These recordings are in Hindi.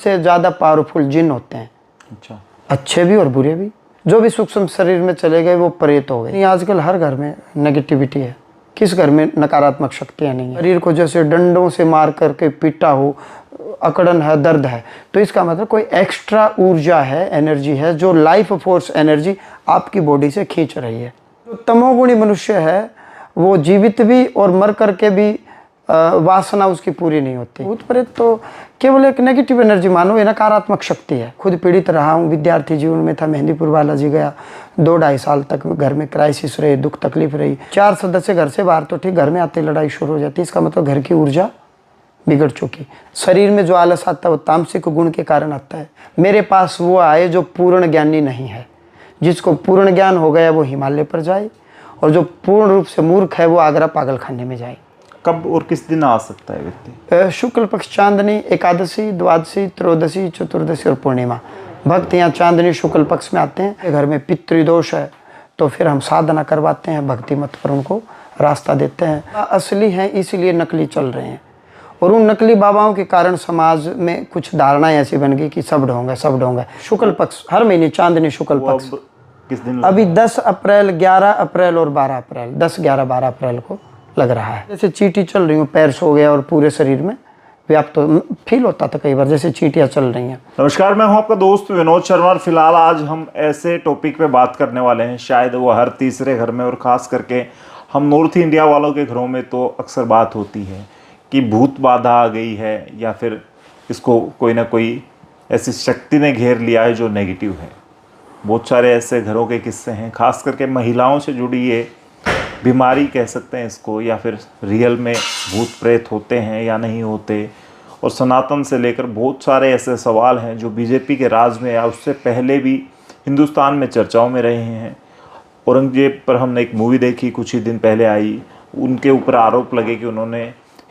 से ज़्यादा पावरफुल जिन होते हैं। अच्छा, अच्छे भी और बुरे भी। जो भी सूक्ष्म शरीर में चले गए वो प्रेत हो गए। आजकल हर घर में नेगेटिविटी है, किस घर में नकारात्मक शक्तियाँ नहीं है। शरीर को जैसे डंडों से मार करके पीटा हो, अकड़न है, दर्द है, तो इसका मतलब कोई एक्स्ट्रा ऊर्जा है, एनर्जी है, जो लाइफ फोर्स एनर्जी आपकी बॉडी से खींच रही है। जो तमोगुणी मनुष्य है वो जीवित भी और मर करके भी वासना उसकी पूरी नहीं होती। भूत प्रेत तो केवल एक नेगेटिव एनर्जी मानो, ये नकारात्मक शक्ति है। खुद पीड़ित रहा हूँ, विद्यार्थी जीवन में था, मेहंदीपुर बालाजी गया, 2-2.5 साल तक घर में क्राइसिस रही, दुख तकलीफ रही। 4 सदस्य घर से बाहर तो ठीक, घर में आते लड़ाई शुरू हो जाती। इसका मतलब घर की ऊर्जा बिगड़ चुकी। शरीर में जो आलस आता है वो तामसिक गुण के कारण आता है। मेरे पास वो आए जो पूर्ण ज्ञानी नहीं है। जिसको पूर्ण ज्ञान हो गया वो हिमालय पर जाए, और जो पूर्ण रूप से मूर्ख है वो आगरा पागल खाने में जाए। कब और किस दिन आ सकता है व्यक्ति? शुक्ल पक्ष चांदनी, एकादशी, द्वादशी, त्रयोदशी, चतुर्दशी और पूर्णिमा। भक्त यहाँ चांदनी शुक्ल पक्ष में आते हैं। घर में पितृदोष है तो फिर हम साधना करवाते हैं, भक्ति मत पर उनको रास्ता देते हैं। असली हैं इसलिए नकली चल रहे हैं, और उन नकली बाबाओं के कारण समाज में कुछ धारणाएं ऐसी बन गई कि सब ढोंग है, सब ढोंग है। शुक्ल पक्ष हर महीने चांदनी शुक्ल पक्ष किस दिन? अभी 10 अप्रैल, 11 अप्रैल और 12 अप्रैल, 10, 11, 12 अप्रैल को लग रहा है। जैसे चींटी चल रही हूँ, पैर सो गया और पूरे शरीर में व्याप्त तो फील होता था कई बार, जैसे चींटियाँ चल रही हैं। नमस्कार, मैं हूं आपका दोस्त विनोद शर्मा, और फिलहाल आज हम ऐसे टॉपिक पे बात करने वाले हैं, शायद वो हर तीसरे घर में, और ख़ास करके हम नॉर्थ इंडिया वालों के घरों में तो अक्सर बात होती है कि भूत बाधा आ गई है, या फिर इसको कोई ना कोई ऐसी शक्ति ने घेर लिया है जो नेगेटिव है। बहुत सारे ऐसे घरों के किस्से हैं, खास करके महिलाओं से जुड़ी ये बीमारी कह सकते हैं इसको, या फिर रियल में भूत प्रेत होते हैं या नहीं होते। और सनातन से लेकर बहुत सारे ऐसे सवाल हैं जो बीजेपी के राज में या उससे पहले भी हिंदुस्तान में चर्चाओं में रहे हैं। औरंगजेब पर हमने एक मूवी देखी, कुछ ही दिन पहले आई, उनके ऊपर आरोप लगे कि उन्होंने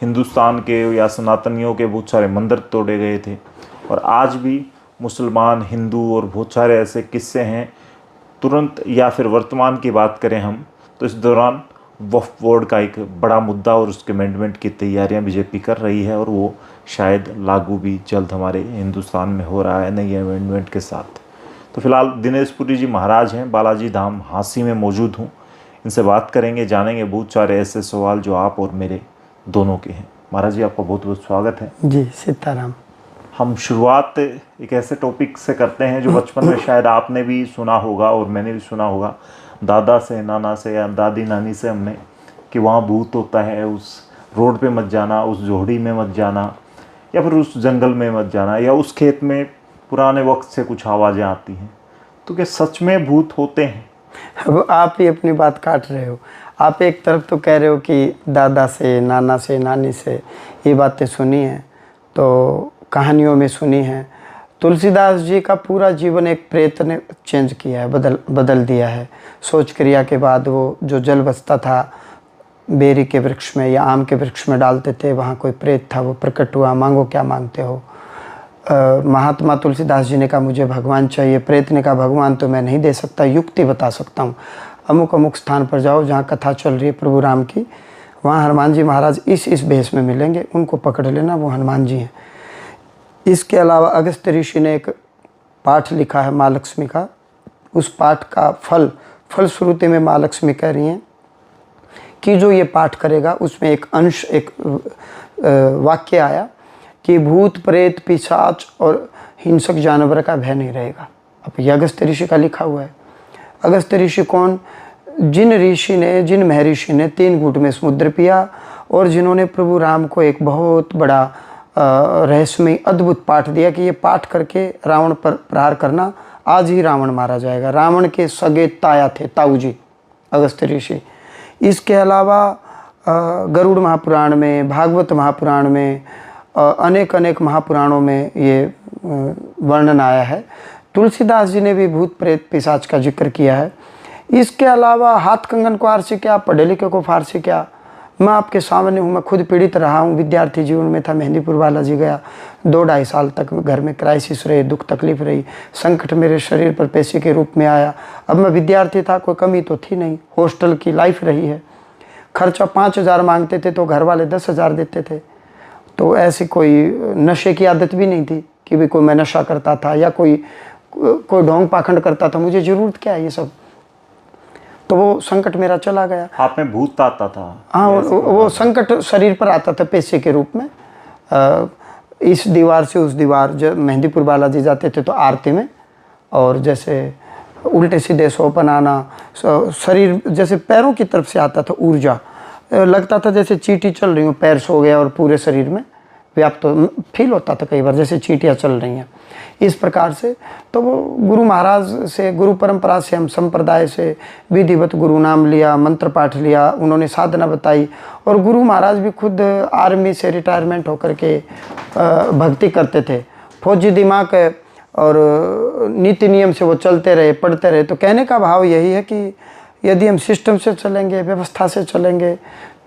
हिंदुस्तान के या सनातनियों के बहुत सारे मंदिर तोड़े गए थे। और आज भी मुसलमान, हिंदू और बहुत सारे ऐसे किस्से हैं। तुरंत या फिर वर्तमान की बात करें हम, तो इस दौरान वक्फ बोर्ड का एक बड़ा मुद्दा और उसके अमेंडमेंट की तैयारियां बीजेपी कर रही है, और वो शायद लागू भी जल्द हमारे हिंदुस्तान में हो रहा है नई अमेंडमेंट के साथ। तो फिलहाल दिनेश पुरी जी महाराज हैं, बालाजी धाम हांसी में मौजूद हूँ। इनसे बात करेंगे, जानेंगे बहुत सारे ऐसे सवाल जो आप और मेरे दोनों के हैं। महाराज जी, आपका बहुत बहुत स्वागत है। जी, सीताराम। हम शुरुआत एक ऐसे टॉपिक से करते हैं जो बचपन में शायद आपने भी सुना होगा और मैंने भी सुना होगा, दादा से, नाना से या दादी नानी से हमने, कि वहाँ भूत होता है, उस रोड पे मत जाना, उस जोहड़ी में मत जाना, या फिर उस जंगल में मत जाना, या उस खेत में पुराने वक्त से कुछ आवाज़ें आती हैं। तो क्या सच में भूत होते हैं? अब आप ही अपनी बात काट रहे हो। आप एक तरफ तो कह रहे हो कि दादा से, नाना से, नानी से ये बातें सुनी हैं, तो कहानियों में सुनी हैं। तुलसीदास जी का पूरा जीवन एक प्रेत ने चेंज किया है, बदल दिया है। सोच क्रिया के बाद वो जो जल बसता था बेरी के वृक्ष में या आम के वृक्ष में डालते थे, वहाँ कोई प्रेत था, वो प्रकट हुआ, मांगो क्या मांगते हो। महात्मा तुलसीदास जी ने कहा मुझे भगवान चाहिए। प्रेत ने कहा भगवान तो मैं नहीं दे सकता, युक्ति बता सकता हूँ। अमुक अमुक स्थान पर जाओ जहाँ कथा चल रही है प्रभु राम की, वहाँ हनुमान जी महाराज इस भेष में मिलेंगे, उनको पकड़ लेना, वो हनुमान जी हैं। इसके अलावा अगस्त ऋषि ने एक पाठ लिखा है माँ लक्ष्मी का। उस पाठ का फलश्रुति में माँ लक्ष्मी कह रही हैं कि जो ये पाठ करेगा उसमें एक अंश, एक वाक्य आया कि भूत प्रेत पिशाच और हिंसक जानवर का भय नहीं रहेगा। अब ये अगस्त ऋषि का लिखा हुआ है। अगस्त ऋषि कौन? जिन महर्षि ने 3 घूंट में समुद्र पिया, और जिन्होंने प्रभु राम को एक बहुत बड़ा रहस्यमय अद्भुत पाठ दिया कि ये पाठ करके रावण पर प्रहार करना, आज ही रावण मारा जाएगा। रावण के सगे ताया थे ताऊ जी, अगस्त ऋषि। इसके अलावा गरुड़ महापुराण में, भागवत महापुराण में, अनेक महापुराणों में ये वर्णन आया है। तुलसीदास जी ने भी भूत प्रेत पिशाच का जिक्र किया है। इसके अलावा हाथ कंगन को आरसी क्या, पढ़े लिखे को फारसी क्या। मैं आपके सामने हूँ, मैं खुद पीड़ित रहा हूँ, विद्यार्थी जीवन में था, मेहंदीपुर बालाजी गया, 2-2.5 साल तक घर में क्राइसिस रही, दुख तकलीफ रही, संकट मेरे शरीर पर पैसे के रूप में आया। अब मैं विद्यार्थी था, कोई कमी तो थी नहीं, हॉस्टल की लाइफ रही है। खर्चा 5,000 मांगते थे तो घर वाले 10,000 देते थे। तो ऐसी कोई नशे की आदत भी नहीं थी कि भी कोई मैं नशा करता था या कोई ढोंग पाखंड करता था, मुझे ज़रूरत क्या है ये सब। तो वो संकट मेरा चला गया। आप में भूत आता था? हाँ, वो संकट शरीर पर आता था पेशे के रूप में। इस दीवार से उस दीवार, जब मेहंदीपुर बालाजी जाते थे तो आरती में, और जैसे उल्टे सीधे सोपन आना, शरीर जैसे पैरों की तरफ से आता था ऊर्जा, लगता था जैसे चींटी चल रही हूँ, पैर सो गया और पूरे शरीर में व्याप्त फील होता था कई बार जैसे चींटियाँ चल रही हैं, इस प्रकार से। तो वो गुरु महाराज से, गुरु परंपरा से, हम संप्रदाय से विधिवत गुरु नाम लिया, मंत्र पाठ लिया, उन्होंने साधना बताई। और गुरु महाराज भी खुद आर्मी से रिटायरमेंट होकर के भक्ति करते थे, फौजी दिमाग और नीति नियम से वो चलते रहे, पढ़ते रहे। तो कहने का भाव यही है कि यदि हम सिस्टम से चलेंगे, व्यवस्था से चलेंगे,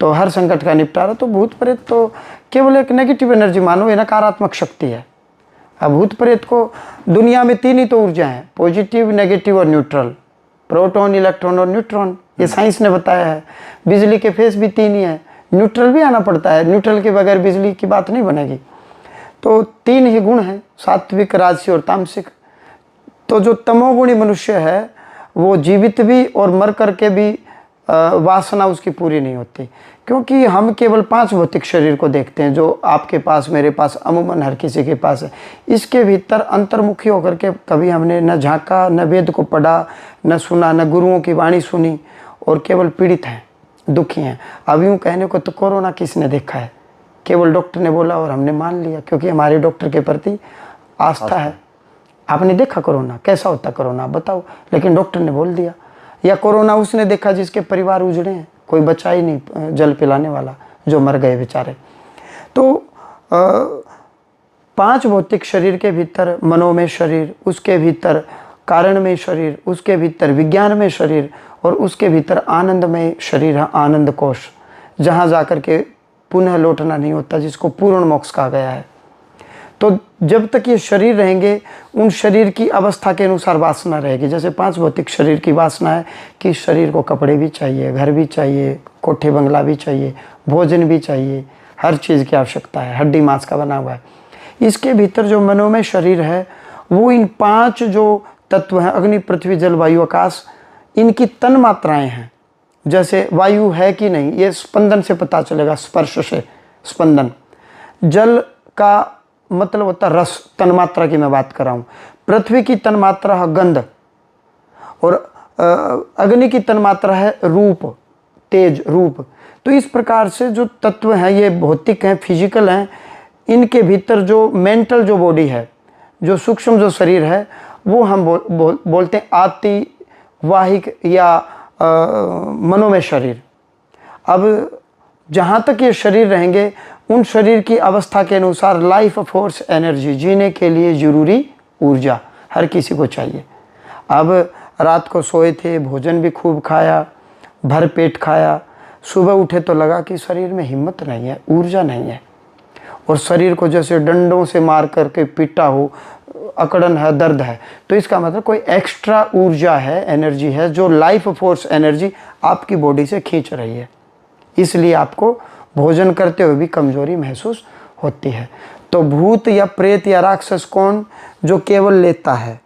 तो हर संकट का निपटारा। तो भूत प्रेत तो केवल एक नेगेटिव एनर्जी मानो, ये नकारात्मक शक्ति है। अब भूत प्रेत को दुनिया में 3 ही तो ऊर्जा हैं, पॉजिटिव, नेगेटिव और न्यूट्रल, प्रोटॉन, इलेक्ट्रॉन और न्यूट्रॉन, ये साइंस ने बताया है। बिजली के फेस भी 3 ही हैं, न्यूट्रल भी आना पड़ता है, न्यूट्रल के बगैर बिजली की बात नहीं बनेगी। तो 3 ही गुण हैं, सात्विक, राजसी और तामसिक। तो जो तमोगुणी मनुष्य है वो जीवित भी और मर करके भी वासना उसकी पूरी नहीं होती, क्योंकि हम केवल 5 भौतिक शरीर को देखते हैं, जो आपके पास, मेरे पास, अमूमन हर किसी के पास है। इसके भीतर अंतर्मुखी होकर के कभी हमने न झांका, न वेद को पढ़ा, न सुना, न गुरुओं की वाणी सुनी, और केवल पीड़ित हैं, दुखी हैं। अब यूँ कहने को तो कोरोना किसने देखा है, केवल डॉक्टर ने बोला और हमने मान लिया, क्योंकि हमारे डॉक्टर के प्रति आस्था है। आपने देखा कोरोना कैसा होता, कोरोना बताओ, लेकिन डॉक्टर ने बोल दिया। या कोरोना उसने देखा जिसके परिवार उजड़े हैं, कोई बचा ही नहीं जल पिलाने वाला, जो मर गए बेचारे। तो 5 भौतिक शरीर के भीतर मनोमय शरीर, उसके भीतर कारण में शरीर, उसके भीतर विज्ञान में शरीर, और उसके भीतर आनंदमय शरीर है, आनंद कोश, जहाँ जाकर के पुनः लौटना नहीं होता, जिसको पूर्ण मोक्ष कहा गया है। तो जब तक ये शरीर रहेंगे, उन शरीर की अवस्था के अनुसार वासना रहेगी। जैसे 5 भौतिक शरीर की वासना है कि शरीर को कपड़े भी चाहिए, घर भी चाहिए, कोठे बंगला भी चाहिए, भोजन भी चाहिए, हर चीज़ की आवश्यकता है, हड्डी मांस का बना हुआ है। इसके भीतर जो मनोमय शरीर है वो इन 5 जो तत्व हैं, अग्नि, पृथ्वी, जल, वायु, आकाश, इनकी तन मात्राएँ हैं। जैसे वायु है कि नहीं, ये स्पंदन से पता चलेगा, स्पर्श से स्पंदन। जल का मतलब होता रस, तन्मात्रा की मैं बात कर रहा हूँ। पृथ्वी की तन्मात्रा है गंध, और अग्नि की तन्मात्रा है रूप, तेज, रूप। तो इस प्रकार से जो तत्व हैं ये भौतिक हैं, फिजिकल हैं। इनके भीतर जो मेंटल जो बॉडी है, जो सूक्ष्म जो शरीर है, वो हम बोलते हैं आतिवाहिक या मनोमय शरीर। अब जहाँ तक ये शरीर रहेंगे, उन शरीर की अवस्था के अनुसार लाइफ फोर्स, एनर्जी, जीने के लिए ज़रूरी ऊर्जा हर किसी को चाहिए। अब रात को सोए थे, भोजन भी खूब खाया, भर पेट खाया, सुबह उठे तो लगा कि शरीर में हिम्मत नहीं है, ऊर्जा नहीं है, और शरीर को जैसे डंडों से मार करके पीटा हो, अकड़न है, दर्द है। तो इसका मतलब कोई एक्स्ट्रा ऊर्जा है, एनर्जी है, जो लाइफ फोर्स एनर्जी आपकी बॉडी से खींच रही है, इसलिए आपको भोजन करते हुए भी कमजोरी महसूस होती है। तो भूत या प्रेत या राक्षस कौन? जो केवल लेता है,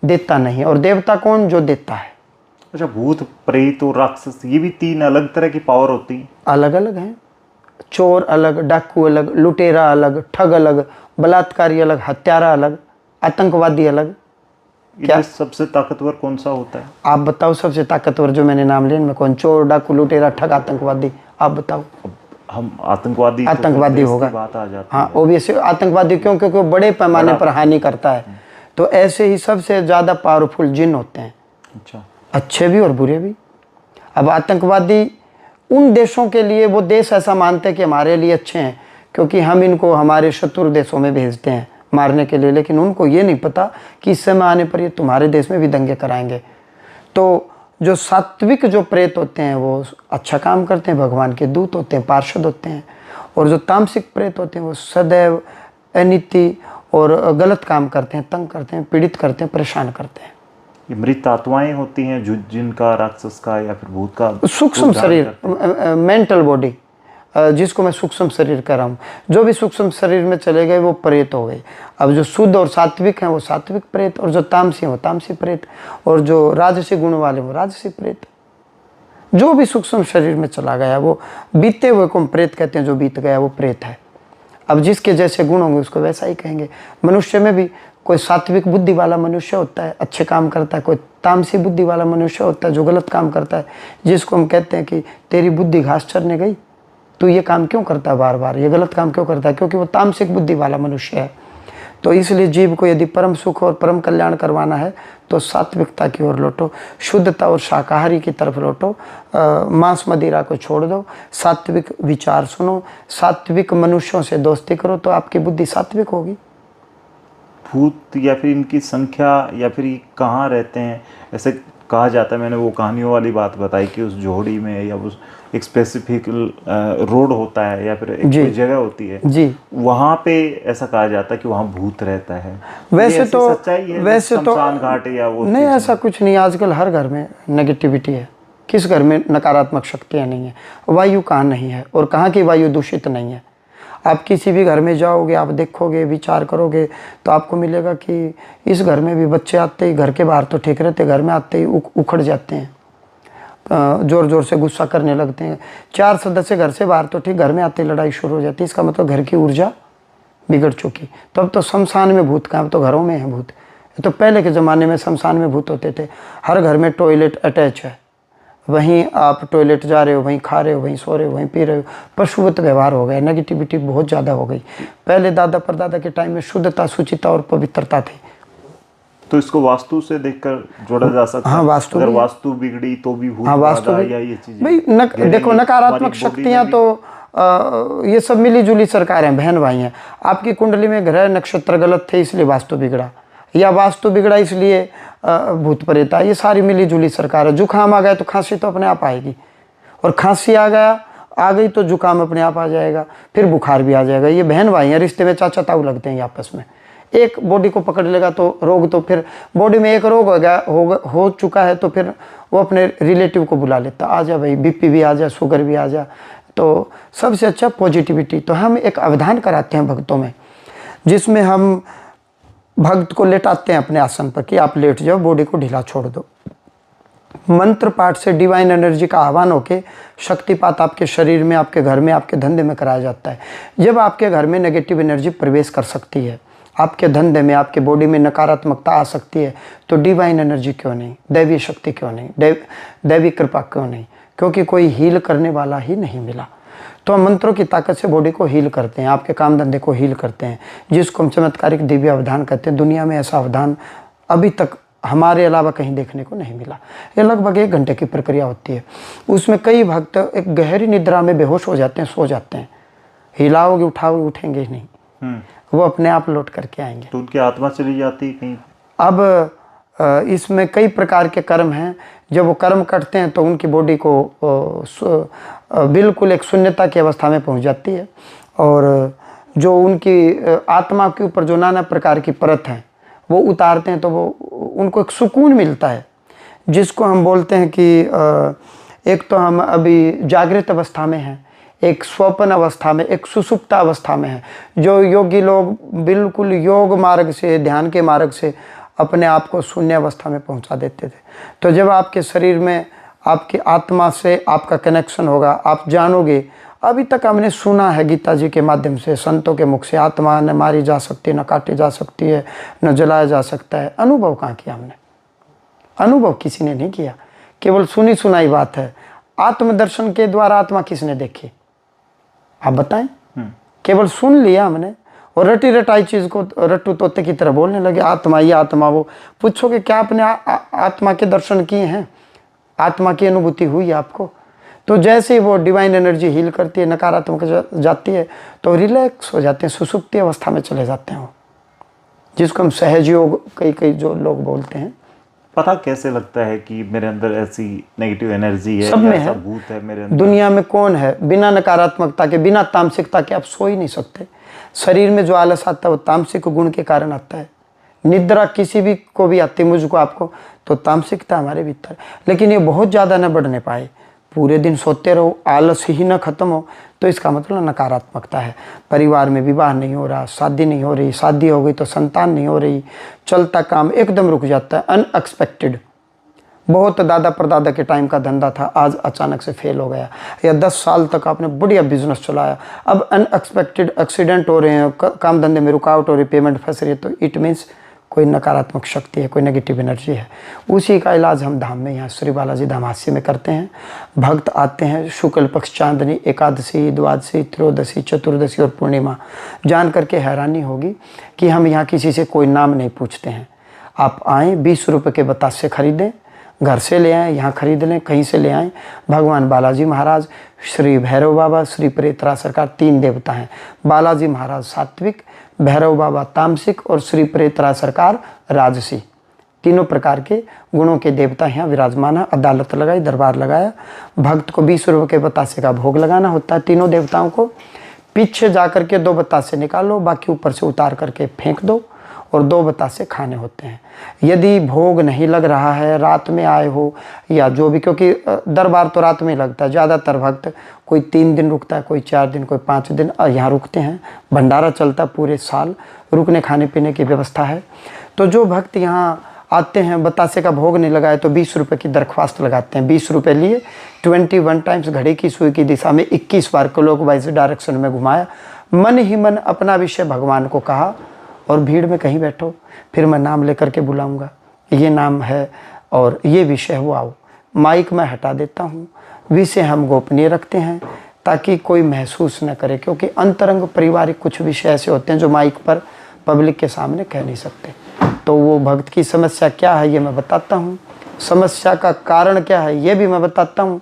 देता नहीं। और देवता कौन? जो देता है। अच्छा, भूत, प्रेत और राक्षस, ये भी 3 अलग तरह की पावर होती है? अलग अलग हैं। चोर अलग, डाकू अलग, लुटेरा अलग, ठग अलग, बलात्कारी अलग, हत्यारा अलग, आतंकवादी अलग। क्या सबसे ताकतवर कौन सा होता है? आप बताओ, सबसे ताकतवर जो मैंने नाम लिए इनमें कौन? चोर, डाकू, लुटेरा, ठग, आतंकवादी, आप बताओ। हम आतंकवादी होगा, बात आ जाती हाँ, ओबियसली आतंकवादी। क्यों? क्योंकि वो बड़े पैमाने पर हानि करता है। तो ऐसे ही सबसे ज़्यादा पावरफुल जिन होते हैं। अच्छा, अच्छे भी और बुरे भी। अब आतंकवादी उन देशों के लिए, वो देश ऐसा मानते हैं कि हमारे लिए अच्छे हैं, क्योंकि हम इनको हमारे शत्रु देशों में भेजते हैं मारने के लिए, लेकिन उनको ये नहीं पता कि इस समय आने पर ये तुम्हारे देश में भी दंगे कराएंगे। तो जो सात्विक जो प्रेत होते हैं वो अच्छा काम करते हैं, भगवान के दूत होते हैं, पार्षद होते हैं। और जो तामसिक प्रेत होते हैं वो सदैव अनिति और गलत काम करते हैं, तंग करते हैं, पीड़ित करते हैं, परेशान करते हैं। ये मृत आत्माएं होती हैं, जिनका, राक्षस का या फिर भूत का सूक्ष्म शरीर, मेंटल बॉडी। जिसको मैं सूक्ष्म शरीर कह रहा हूँ, जो भी सूक्ष्म शरीर में चले गए वो प्रेत हो गए। अब जो शुद्ध और सात्विक हैं वो सात्विक प्रेत, और जो तामसी हैं वो तामसी प्रेत, और जो राजसी गुण वाले वो राजसी प्रेत। जो भी सूक्ष्म शरीर में चला गया वो बीते हुए को हम प्रेत कहते हैं, जो बीत गया वो प्रेत है। अब जिसके जैसे गुण होंगे उसको वैसा ही कहेंगे। मनुष्य में भी कोई सात्विक बुद्धि वाला मनुष्य होता है, अच्छे काम करता है, कोई तामसी बुद्धि वाला मनुष्य होता है जो गलत काम करता है, जिसको हम कहते हैं कि तेरी बुद्धि घास चरने गई, तू ये काम क्यों करता है बार बार, ये गलत काम क्यों करता है, क्योंकि वो तामसिक बुद्धि वाला मनुष्य है। तो इसलिए जीव को यदि परम सुख और परम कल्याण करवाना है तो सात्विकता की ओर लौटो, शुद्धता और शाकाहारी की तरफ लौटो, मांस मदिरा को छोड़ दो, सात्विक विचार सुनो, सात्विक मनुष्यों से दोस्ती करो, तो आपकी बुद्धि सात्विक होगी। भूत या फिर इनकी संख्या या फिर ये कहाँ रहते हैं, ऐसे कहा जाता है, मैंने वो कहानियों वाली बात बताई कि उस जोड़ी में या उस एक स्पेसिफिक रोड होता है या फिर एक कोई जगह होती है जी, वहाँ पे ऐसा कहा जाता है कि वहाँ भूत रहता है। वैसे तो सच्चाई है, वैसे तो शमशान घाट या वो नहीं, ऐसा कुछ नहीं। आजकल हर घर में नेगेटिविटी है, किस घर में नकारात्मक शक्तियाँ नहीं है? वायु कहाँ नहीं है, और कहाँ की वायु दूषित नहीं है? आप किसी भी घर में जाओगे, आप देखोगे, विचार करोगे तो आपको मिलेगा कि इस घर में भी बच्चे आते ही घर के बाहर तो ठीक रहते, घर में आते ही उखड़ जाते हैं, ज़ोर ज़ोर से गुस्सा करने लगते हैं। 4 सदस्य घर से बाहर तो ठीक, घर में आते ही लड़ाई शुरू हो जाती है। इसका मतलब घर की ऊर्जा बिगड़ चुकी। तो अब तो शमशान में भूत कहाँ, अब तो घरों में है भूत। तो पहले के ज़माने में शमशान में भूत होते थे। हर घर में टॉयलेट अटैच है, वहीं आप टॉयलेट जा रहे हो, वहीं खा रहे हो, वहीं सो रहे हो, वहीं पी रहे हो। पशुवत व्यवहार हो गया, नेगेटिविटी बहुत ज़्यादा हो गई। पहले दादा परदादा के टाइम में शुद्धता, शुचिता और पवित्रता थी। तो इसको वास्तु से देखकर जोड़ा जा सकता है। हाँ, वास्तु अगर भी, वास्तु बिगड़ी तो भी भूत हाँ वास्तु बाधा भी या ये चीजें भाई देखो, नकारात्मक शक्तियाँ तो ये सब मिली जुली सरकार हैं, बहन भाई हैं। आपकी कुंडली में ग्रह नक्षत्र गलत थे इसलिए वास्तु बिगड़ा, या वास्तु बिगड़ा इसलिए भूत प्रेत आए, ये सारी मिली जुली सरकार है। जुकाम आ गया तो खांसी तो अपने आप आएगी, और खांसी आ गई तो जुकाम अपने आप आ जाएगा, फिर बुखार भी आ जाएगा। ये बहन भाई हैं, रिश्ते में चाचा ताऊ लगते हैं आपस में। एक बॉडी को पकड़ लेगा तो रोग, तो फिर बॉडी में एक रोग हो चुका है तो फिर वो अपने रिलेटिव को बुला लेता, आ जा भाई, बीपी भी आ जा, शुगर भी आ जा। तो सबसे अच्छा पॉजिटिविटी। तो हम एक अवधान कराते हैं भक्तों में, जिसमें हम भक्त को लेटाते हैं अपने आसन पर कि आप लेट जाओ, बॉडी को ढीला छोड़ दो। मंत्र पाठ से डिवाइन एनर्जी का आह्वान होकर शक्तिपात आपके शरीर में, आपके घर में, आपके धंधे में कराया जाता है। जब आपके घर में नेगेटिव एनर्जी प्रवेश कर सकती है, आपके धंधे में, आपके बॉडी में नकारात्मकता आ सकती है, तो डिवाइन एनर्जी क्यों नहीं, दैवीय शक्ति क्यों नहीं, दैवी कृपा क्यों नहीं? क्योंकि कोई हील करने वाला ही नहीं मिला। तो हम मंत्रों की ताकत से बॉडी को हील करते हैं, आपके काम धंधे को हील करते हैं, जिसको हम चमत्कारिक दिव्य अवधान कहते हैं। दुनिया में ऐसा अवधान अभी तक हमारे अलावा कहीं देखने को नहीं मिला। ये लगभग 1 घंटे की प्रक्रिया होती है। उसमें कई भक्त एक गहरी निद्रा में बेहोश हो जाते हैं, सो जाते हैं। हिलाओगे उठाओगे उठेंगे ही नहीं, वो अपने आप लौट करके आएंगे। तो उनकी आत्मा चली जाती है कहीं। अब इसमें कई प्रकार के कर्म हैं। जब वो कर्म करते हैं तो उनकी बॉडी को बिल्कुल एक शून्यता की अवस्था में पहुंच जाती है, और जो उनकी आत्मा के ऊपर जो नाना प्रकार की परत हैं वो उतारते हैं तो वो उनको एक सुकून मिलता है, जिसको हम बोलते हैं कि एक तो हम अभी जागृत अवस्था में हैं, एक स्वप्न अवस्था में, एक सुसुप्त अवस्था में है। जो योगी लोग बिल्कुल योग मार्ग से, ध्यान के मार्ग से अपने आप को शून्य अवस्था में पहुंचा देते थे। तो जब आपके शरीर में आपकी आत्मा से आपका कनेक्शन होगा, आप जानोगे। अभी तक हमने सुना है गीता जी के माध्यम से, संतों के मुख से, आत्मा न मारी जा सकती, न काटी जा सकती है, न जलाया जा सकता है। अनुभव कहाँ किया हमने? अनुभव किसी ने नहीं किया, केवल सुनी सुनाई बात है। आत्मदर्शन के द्वारा आत्मा किसने देखी? आप बताएं। केवल सुन लिया हमने, और रटी रटाई चीज को रट्टू तोते की तरह बोलने लगे, आत्मा ये आत्मा वो। पूछोगे क्या आपने आत्मा के दर्शन किए हैं? आत्मा की अनुभूति हुई आपको? तो जैसे ही वो डिवाइन एनर्जी हील करती है, नकारात्मक जाती है, तो रिलैक्स हो जाते हैं, सुसुप्ति अवस्था में चले जाते हैं, जिसको हम सहज योग कई जो लोग बोलते हैं। पता कैसे लगता है कि मेरे अंदर ऐसी नेगेटिव एनर्जी है, सब में ऐसा है। भूत है मेरे अंदर? दुनिया में कौन है बिना नकारात्मकता के, बिना तामसिकता के आप सो ही नहीं सकते। शरीर में जो आलस आता है वो तामसिक गुण के कारण आता है। निद्रा किसी भी को भी आती है, मुझको आपको, तो तामसिकता हमारे भीतर। लेकिन ये बहुत ज़्यादा न बढ़ने पाए, पूरे दिन सोते रहो, आलस ही न खत्म हो, तो इसका मतलब नकारात्मकता है। परिवार में विवाह नहीं हो रहा, शादी नहीं हो रही, शादी हो गई तो संतान नहीं हो रही, चलता काम एकदम रुक जाता है, अनएक्सपेक्टेड। बहुत दादा परदादा के टाइम का धंधा था, आज अचानक से फेल हो गया, या 10 साल तक आपने बढ़िया बिजनेस चलाया, अब अनएक्सपेक्टेड एक्सीडेंट हो रहे हैं, काम धंधे में रुकावट हो रही, पेमेंट फंस रही है, तो इट मीन्स कोई नकारात्मक शक्ति है, कोई नेगेटिव एनर्जी है। उसी का इलाज हम धाम में यहाँ श्री बालाजी धाम हास्य में करते हैं। भक्त आते हैं, शुक्ल पक्ष चांदनी, एकादशी, द्वादशी, त्रयोदशी, चतुर्दशी और पूर्णिमा। जान करके हैरानी होगी कि हम यहाँ किसी से कोई नाम नहीं पूछते हैं। आप आएँ, 20 रुपये के बतासे खरीदें, घर से ले आएँ, यहाँ खरीद लें, कहीं से ले आएँ। भगवान बालाजी महाराज, श्री भैरव बाबा, श्री प्रेतरा सरकार 3 देवता हैं। बालाजी महाराज सात्विक, भैरव बाबा तामसिक और श्री प्रेतरा सरकार राजसी। तीनों प्रकार के गुणों के देवता यहाँ विराजमान है। अदालत लगाई, दरबार लगाया, भक्त को 20 रुपये के बतासे का भोग लगाना होता है तीनों देवताओं को। पीछे जा करके 2 बतासे निकालो, बाकी ऊपर से उतार करके फेंक दो, और 2 बतासे खाने होते हैं। यदि भोग नहीं लग रहा है, रात में आए हो या जो भी, क्योंकि दरबार तो रात में लगता है, ज़्यादातर भक्त कोई 3 दिन रुकता है, कोई 4 दिन, कोई 5 दिन यहाँ रुकते हैं। भंडारा चलता है पूरे साल, रुकने खाने पीने की व्यवस्था है। तो जो भक्त यहाँ आते हैं, बतासे का भोग नहीं लगाए तो 20 रुपये की दरख्वास्त लगाते हैं। 20 रुपये लिए, 21 टाइम्स घड़ी की सुई की दिशा में 21 बार क्लॉकवाइज डायरेक्शन में घुमाया, मन ही मन अपना विषय भगवान को कहा, और भीड़ में कहीं बैठो, फिर मैं नाम लेकर के बुलाऊंगा, ये नाम है और ये विषय वो आओ। माइक मैं हटा देता हूँ, विषय हम गोपनीय रखते हैं ताकि कोई महसूस न करे, क्योंकि अंतरंग पारिवारिक कुछ विषय ऐसे होते हैं जो माइक पर पब्लिक के सामने कह नहीं सकते। तो वो भक्त की समस्या क्या है ये मैं बताता हूँ, समस्या का कारण क्या है ये भी मैं बताता हूँ,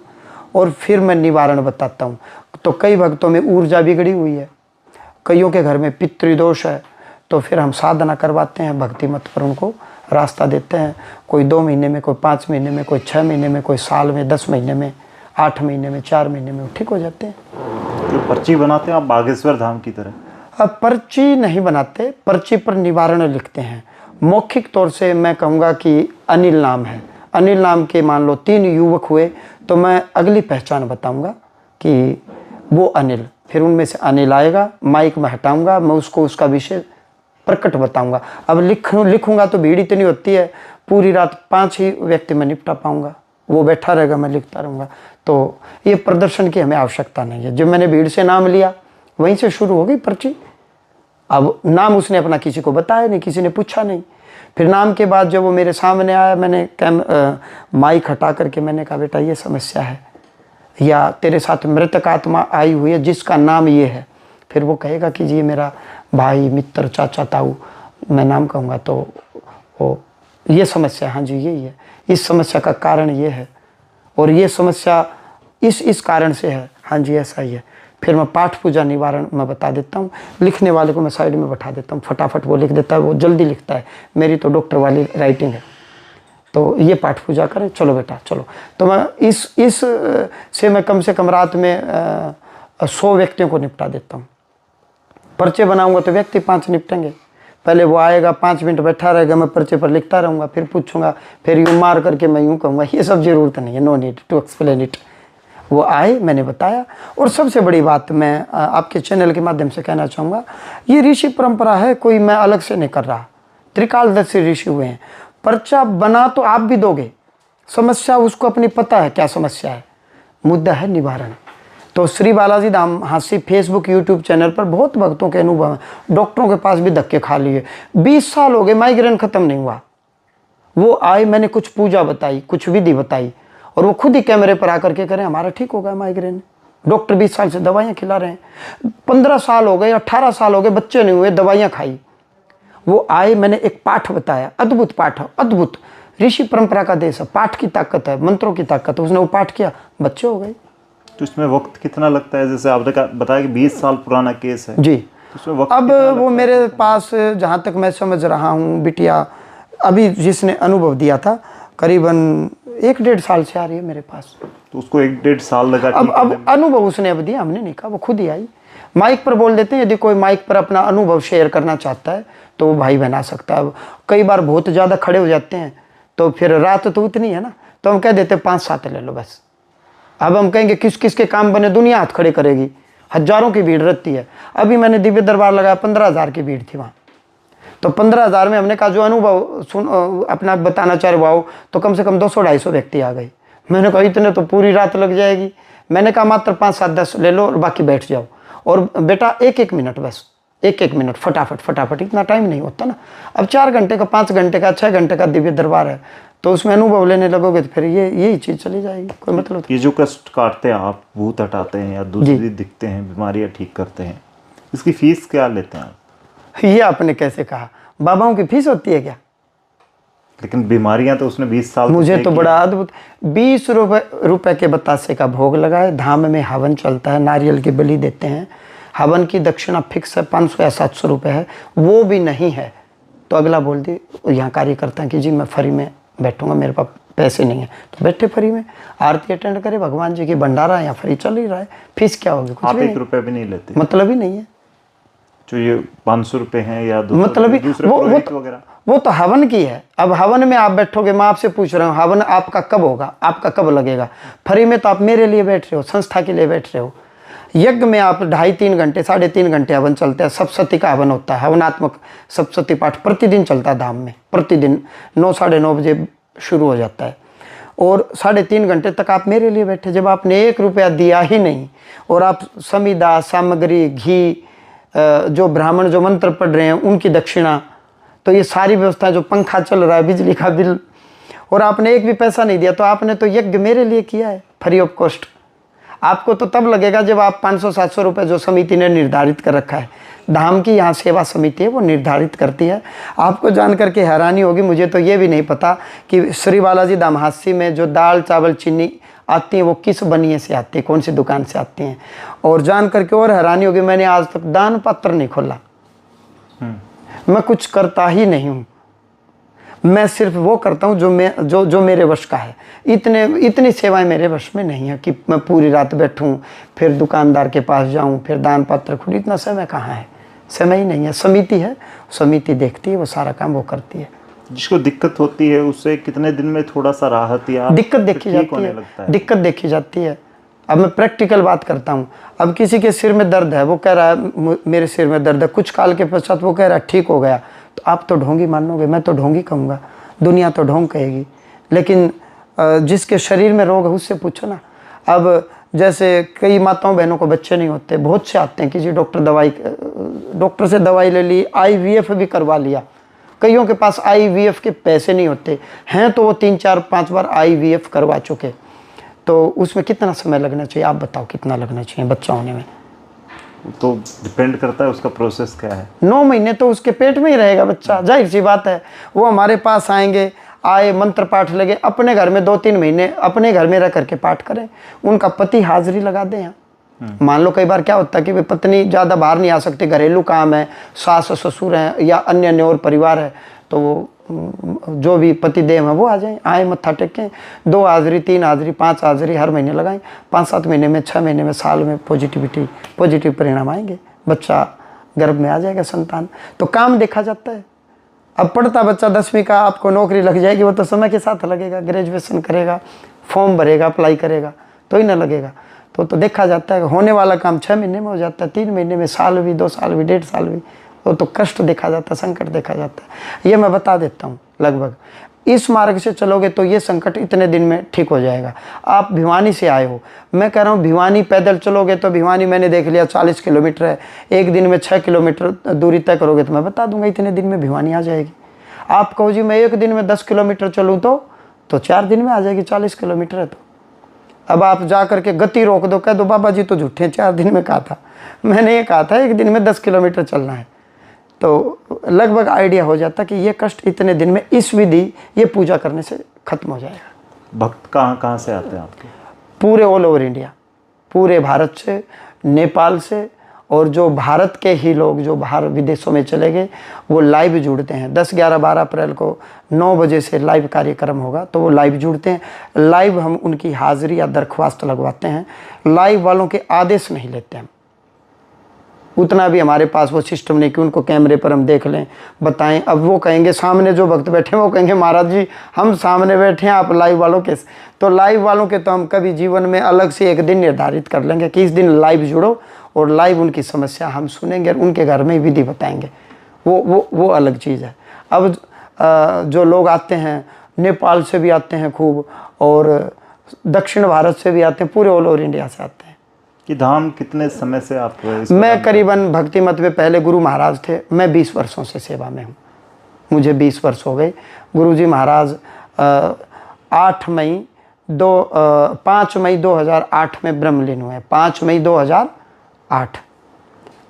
और फिर मैं निवारण बताता हूँ। तो कई भक्तों में ऊर्जा बिगड़ी हुई है, कईयों के घर में पितृदोष है, तो फिर हम साधना करवाते हैं, भक्ति मत पर उनको रास्ता देते हैं। कोई 2 महीने में, कोई 5 महीने में, कोई 6 महीने में, कोई साल में, 10 महीने में, 8 महीने में, 4 महीने में ठीक हो जाते हैं। जो पर्ची बनाते हैं आप बागेश्वर धाम की तरह? अब पर्ची नहीं बनाते, पर्ची पर निवारण लिखते हैं। मौखिक तौर से मैं कहूँगा कि अनिल नाम है, अनिल नाम के मान लो 3 युवक हुए, तो मैं अगली पहचान बताऊँगा कि वो अनिल, फिर उनमें से अनिल आएगा, माइक में हटाऊँगा, मैं उसको उसका विषय प्रकट बताऊंगा। अब लिखूंगा तो भीड़ इतनी होती है, पूरी रात 5 ही व्यक्ति में निपटा पाऊंगा, वो बैठा रहेगा, मैं लिखता रहूँगा। तो ये प्रदर्शन की हमें आवश्यकता नहीं है। जब मैंने भीड़ से नाम लिया, वहीं से शुरू हो गई पर्ची। अब नाम उसने अपना किसी को बताया नहीं, किसी ने पूछा नहीं। फिर नाम के बाद जब वो मेरे सामने आया, मैंने माइक हटा करके मैंने कहा, बेटा ये समस्या है, या तेरे साथ मृतक आत्मा आई हुई है जिसका नाम ये है। फिर वो कहेगा कि जी मेरा भाई, मित्र, चाचा, ताऊ, मैं नाम कहूँगा, तो वो ये समस्या, हाँ जी यही है, इस समस्या का कारण ये है, और ये समस्या इस कारण से है, हाँ जी ऐसा ही है। फिर मैं पाठ पूजा निवारण मैं बता देता हूँ। लिखने वाले को मैं साइड में बैठा देता हूँ, फटाफट वो लिख देता है, वो जल्दी लिखता है, मेरी तो डॉक्टर वाली राइटिंग है। तो ये पाठ पूजा करें, चलो बेटा चलो। तो मैं इस से मैं कम से कम रात में 100 व्यक्तियों को निपटा देता हूँ। पर्चे बनाऊंगा तो व्यक्ति 5 निपटेंगे। पहले वो आएगा, 5 मिनट बैठा रहेगा, मैं पर्चे पर लिखता रहूँगा, फिर पूछूंगा, फिर यूँ मार करके मैं यूँ कहूँगा, ये सब जरूरत नहीं है, no need to explain it. वो आए, मैंने बताया। और सबसे बड़ी बात मैं आपके चैनल के माध्यम से कहना चाहूँगा, ये ऋषि परंपरा है, कोई मैं अलग से नहीं कर रहा। त्रिकालदर्शी ऋषि हुए हैं, पर्चा बना तो आप भी दोगे, समस्या उसको अपनी पता है क्या समस्या है, मुद्दा है निवारण। तो श्री बालाजी धाम हास्य फेसबुक यूट्यूब चैनल पर बहुत भक्तों के अनुभव हैं। डॉक्टरों के पास भी धक्के खा लिए, 20 साल हो गए, माइग्रेन खत्म नहीं हुआ। वो आए, मैंने कुछ पूजा बताई, कुछ विधि बताई, और वो खुद ही कैमरे पर आकर के करें हमारा ठीक हो गया माइग्रेन। डॉक्टर 20 साल से दवाइयाँ खिला रहे हैं, 15 साल हो गए, 18 साल हो गए, बच्चे नहीं हुए, दवाइयाँ खाई। वो आए, मैंने एक पाठ बताया, अद्भुत पाठ है, अद्भुत, ऋषि परंपरा का देश है, पाठ की ताकत है, मंत्रों की ताकत है। उसने वो पाठ किया, बच्चे हो गए। तो इसमें वक्त कितना लगता है? जैसे आपने बताया कि 20 साल पुराना केस है जी, तो इसमें वक्त अब वो मेरे पास जहाँ तक मैं समझ रहा हूँ, बिटिया अभी जिसने अनुभव दिया था, करीबन 1-1.5 साल से आ रही है मेरे पास। तो उसको 1-1.5 साल लगा। अब अनुभव उसने अब दिया, हमने नहीं कहा, वो खुद ही आई। माइक पर बोल देते हैं, यदि कोई माइक पर अपना अनुभव शेयर करना चाहता है तो वो भाई बना सकता है। कई बार बहुत ज़्यादा खड़े हो जाते हैं, तो फिर रात तो उतनी है ना, तो हम कह देते 5-7 ले लो बस। अब हम कहेंगे किस किस के काम बने, दुनिया हाथ खड़े करेगी, हज़ारों की भीड़ रहती है। अभी मैंने दिव्य दरबार लगाया, 15,000 की भीड़ थी वहाँ। तो 15,000 में हमने कहा जो अनुभव अपना बताना चाह रहे हो, तो कम से कम 200-250 व्यक्ति आ गए। मैंने कहा इतने तो पूरी रात लग जाएगी। मैंने कहा मात्र 5-7-10 ले लो और बाकी बैठ जाओ, और बेटा 1-1 मिनट, बस 1-1 मिनट, फटाफट, इतना टाइम नहीं होता ना। अब 4 घंटे का, 5 घंटे का, 6 घंटे का दिव्य दरबार है, तो उसमें अनुभव लेने लगोगे तो फिर यही चीज़ चली जाएगी, कोई मतलब। ये जो कष्ट काटते हैं आप, भूत हटाते हैं या दूसरी दिखते हैं, बीमारियां ठीक करते हैं, इसकी फीस क्या लेते हैं आप? ये आपने कैसे कहा, बाबाओं की फीस होती है क्या? लेकिन बीमारियां तो उसने 20 साल मुझे तो बड़ा अद्भुत, 20 रुपए के बतासे का भोग लगाए, धाम में हवन चलता है, नारियल की बलि देते हैं, हवन की दक्षिणा फिक्स है, 500 या 700 रुपये है, वो भी नहीं है तो अगला बोल दी यहाँ कार्यकर्ता कि जी मैं फ्री में बैठूंगा, मेरे पास पैसे नहीं है, तो बैठे फ्री में, आरती अटेंड करे, भगवान जी की भंडारा यहाँ फ्री चल ही रहा है, फीस क्या होगी? कुछ आप भी 1 रुपये भी नहीं लेते? मतलब ही नहीं है। जो ये 500 रुपये हैं या मतलब ही दूसरे पुरोहित वगैरह, वो तो हवन की है। अब हवन में आप बैठोगे, मैं आपसे पूछ रहा हूँ हवन आपका कब होगा, आपका कब लगेगा? फ्री में तो आप मेरे लिए बैठ रहे हो, संस्था के लिए बैठ रहे हो। यज्ञ में आप 2.5-3 घंटे, 3.5 घंटे हवन चलता है, सप्तशती का हवन होता है, हवनात्मक सप्तशती पाठ प्रतिदिन चलता है धाम में, प्रतिदिन 9-9:30 बजे शुरू हो जाता है, और 3.5 घंटे तक आप मेरे लिए बैठे। जब आपने 1 रुपया दिया ही नहीं, और आप समिदा, सामग्री, घी, जो ब्राह्मण जो मंत्र पढ़ रहे हैं उनकी दक्षिणा, तो ये सारी व्यवस्था, जो पंखा चल रहा है, बिजली का बिल, और आपने एक भी पैसा नहीं दिया, तो आपने तो यज्ञ मेरे लिए किया है, फ्री ऑफ कॉस्ट। आपको तो तब लगेगा जब आप 500-700 रुपये जो समिति ने निर्धारित कर रखा है, धाम की यहाँ सेवा समिति है, वो निर्धारित करती है। आपको जान करके हैरानी होगी, मुझे तो ये भी नहीं पता कि श्री बालाजी धाम हास्य में जो दाल चावल चीनी आती है वो किस बनिए से आती है, कौन सी दुकान से आती हैं। और जान करके और हैरानी होगी, मैंने आज तक दान पत्र नहीं खोला, मैं कुछ करता ही नहीं हूँ, मैं सिर्फ वो करता हूँ जो मेरे वश का है। इतनी सेवाएं मेरे वश में नहीं है कि मैं पूरी रात बैठूं, फिर दुकानदार के पास जाऊं, फिर दान पत्र खुद, इतना समय कहाँ है, समय ही नहीं है। समिति है, समिति देखती है, वो सारा काम वो करती है। जिसको दिक्कत होती है उससे कितने दिन में थोड़ा सा राहत या दिक्कत देखी जाती है, दिक्कत देखी जाती है। अब मैं प्रैक्टिकल बात करता हूँ, अब किसी के सिर में दर्द है, वो कह रहा है मेरे सिर में दर्द है, कुछ काल के पश्चात वो कह रहा है ठीक हो गया, तो आप तो ढोंगी मानोगे, मैं तो ढोंगी कहूँगा, दुनिया तो ढोंग कहेगी। लेकिन जिसके शरीर में रोग है उससे पूछो ना। अब जैसे कई माताओं बहनों को बच्चे नहीं होते, बहुत से आते हैं, किसी डॉक्टर से दवाई ले ली, IVF भी करवा लिया, कईयों के पास IVF के पैसे नहीं होते हैं, तो वो 3-4-5 बार IVF करवा चुके, तो उसमें कितना समय लगना चाहिए, आप बताओ कितना लगना चाहिए बच्चा होने में? तो डिपेंड करता है उसका प्रोसेस क्या है। 9 महीने तो उसके पेट में ही रहेगा बच्चा, जाहिर सी बात है। वो हमारे पास आएंगे, आए मंत्र पाठ लगे, अपने घर में 2-3 महीने अपने घर में रह करके पाठ करें, उनका पति हाजिरी लगा दें यहाँ। मान लो कई बार क्या होता है कि वे पत्नी ज़्यादा बाहर नहीं आ सकती, घरेलू काम है, सास ससुर हैं या अन्य और परिवार है, तो वो जो भी पति देव है वो आ जाएं, आए मत्था टेकें, 2 हाजिरी 3 हाजिरी 5 हाजिरी हर महीने लगाएं, 5-7 महीने में 6 महीने में साल में पॉजिटिव परिणाम आएंगे, बच्चा गर्भ में आ जाएगा, संतान। तो काम देखा जाता है। अब पढ़ता बच्चा 10वीं का, आपको नौकरी लग जाएगी, वो तो समय के साथ लगेगा, ग्रेजुएशन करेगा, फॉर्म भरेगा, अप्लाई करेगा, तो ही ना लगेगा। तो देखा जाता है, होने वाला काम 6 महीने में हो जाता है, 3 महीने में, साल भी, 2 साल भी, 1.5 साल भी, वो तो कष्ट देखा जाता है, संकट देखा जाता है। ये मैं बता देता हूँ, लगभग इस मार्ग से चलोगे तो ये संकट इतने दिन में ठीक हो जाएगा। आप भिवानी से आए हो, मैं कह रहा हूँ भिवानी पैदल चलोगे तो भिवानी मैंने देख लिया 40 किलोमीटर है, 1 दिन में 6 किलोमीटर दूरी तय करोगे तो मैं बता दूंगा इतने दिन में भिवानी आ जाएगी। आप कहो जी मैं 1 दिन में 10 किलोमीटर चलूँ तो 4 दिन में आ जाएगी, 40 किलोमीटर है तो। अब आप जा करके गति रोक दो, कह दो बाबा जी तो झूठे हैं, 4 दिन में कहा था, मैंने ये कहा था 1 दिन में 10 किलोमीटर चलना है, तो लगभग आइडिया हो जाता कि ये कष्ट इतने दिन में इस विधि, ये पूजा करने से खत्म हो जाएगा। भक्त कहाँ से आते हैं आपके? पूरे ऑल ओवर इंडिया, पूरे भारत से, नेपाल से, और जो भारत के ही लोग जो बाहर विदेशों में चले गए वो लाइव जुड़ते हैं। 10, 11, 12 अप्रैल को 9 बजे से लाइव कार्यक्रम होगा, तो वो लाइव जुड़ते हैं। लाइव हम उनकी हाजिरी या दरख्वास्त लगवाते हैं, लाइव वालों के आदेश नहीं लेते हम, उतना भी हमारे पास वो सिस्टम नहीं कि उनको कैमरे पर हम देख लें, बताएं। अब वो कहेंगे, सामने जो भक्त बैठे हैं वो कहेंगे महाराज जी हम सामने बैठे हैं, आप लाइव वालों के, तो लाइव वालों के तो हम कभी जीवन में अलग से एक दिन निर्धारित कर लेंगे कि इस दिन लाइव जुड़ो और लाइव उनकी समस्या हम सुनेंगे और उनके घर में विधि बताएंगे, वो अलग चीज़ है। अब जो लोग आते हैं नेपाल से भी आते हैं खूब, और दक्षिण भारत से भी आते हैं, पूरे ऑल ओवर इंडिया से आते हैं। कि धाम कितने समय से आप मैं करीबन भक्ति मत में पहले गुरु महाराज थे, मैं 20 वर्षों से सेवा में हूँ, मुझे 20 वर्ष हो गए। गुरुजी महाराज 5 मई 2008 में ब्रह्मलीन हुए, 5 मई 2008।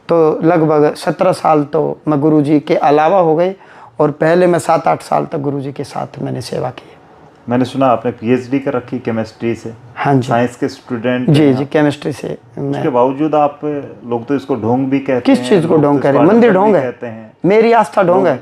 तो लगभग 17 साल तो मैं गुरुजी के अलावा हो गए, और पहले मैं 7-8 साल तक गुरुजी के साथ मैंने सेवा की। मैंने सुना आपने पीएचडी कर रखी केमिस्ट्री से। हाँ जी, साइंस के स्टूडेंट। जी केमिस्ट्री से। उसके बावजूद आप, लोग तो इसको ढोंग भी कहते हैं। किस चीज़ को ढोंग करें? मंदिर ढोंग है, मेरी आस्था ढोंग है,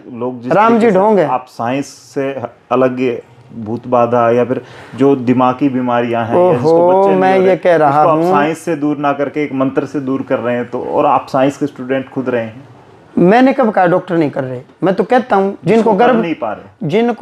राम जी ढोंग है। आप साइंस से अलग भूत बाधा या फिर जो दिमागी बीमारियां हैं, ओहो, मैं ये कह रहा हूँ, आप साइंस से दूर ना करके एक मंत्र से दूर कर रहे हैं, तो और आप साइंस के स्टूडेंट खुद रहे हैं। मैंने कब कहा डॉक्टर नहीं कर रहे? मैं तो कहता हूँ जिनको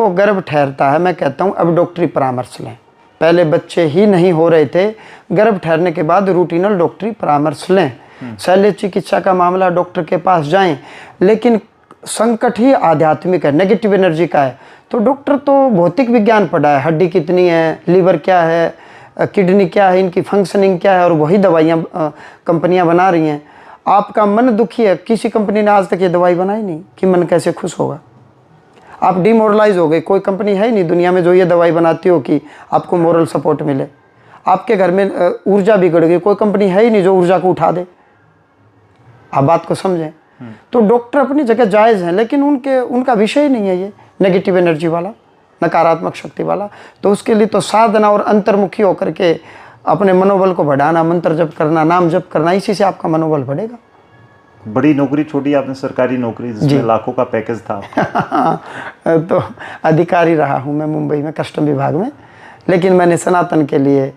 गर्भ ठहरता है, मैं कहता हूँ अब डॉक्टरी परामर्श लें। पहले बच्चे ही नहीं हो रहे थे, गर्भ ठहरने के बाद रूटीनल डॉक्टरी परामर्श लें। शल्य चिकित्सा का मामला डॉक्टर के पास जाएं, लेकिन संकट ही आध्यात्मिक है, नेगेटिव एनर्जी का है। तो डॉक्टर तो भौतिक विज्ञान पढ़ा है, हड्डी कितनी है, लीवर क्या है, किडनी क्या है, इनकी फंक्शनिंग क्या है, और वही दवाइयाँ कंपनियाँ बना रही हैं। आपका मन दुखी है, किसी कंपनी ने आज तक ये दवाई बनाई नहीं कि मन कैसे खुश होगा। आप डिमोरलाइज हो गए, कोई कंपनी है ही नहीं दुनिया में जो ये दवाई बनाती हो कि आपको मोरल सपोर्ट मिले। आपके घर में ऊर्जा बिगड़ गई, कोई कंपनी है ही नहीं जो ऊर्जा को उठा दे। आप बात को समझें। तो डॉक्टर अपनी जगह जायज़ हैं, लेकिन उनका विषय ही नहीं है ये नेगेटिव एनर्जी वाला, नकारात्मक शक्ति वाला। तो उसके लिए तो साधना और अंतर्मुखी होकर के अपने मनोबल को बढ़ाना, मंत्र जप करना, नाम जप करना, इसी से आपका मनोबल बढ़ेगा। बड़ी नौकरी छोड़ी आपने, सरकारी नौकरी जिसमें लाखों का पैकेज था। तो अधिकारी रहा हूँ मैं मुंबई में कस्टम विभाग में, लेकिन मैंने सनातन के लिए,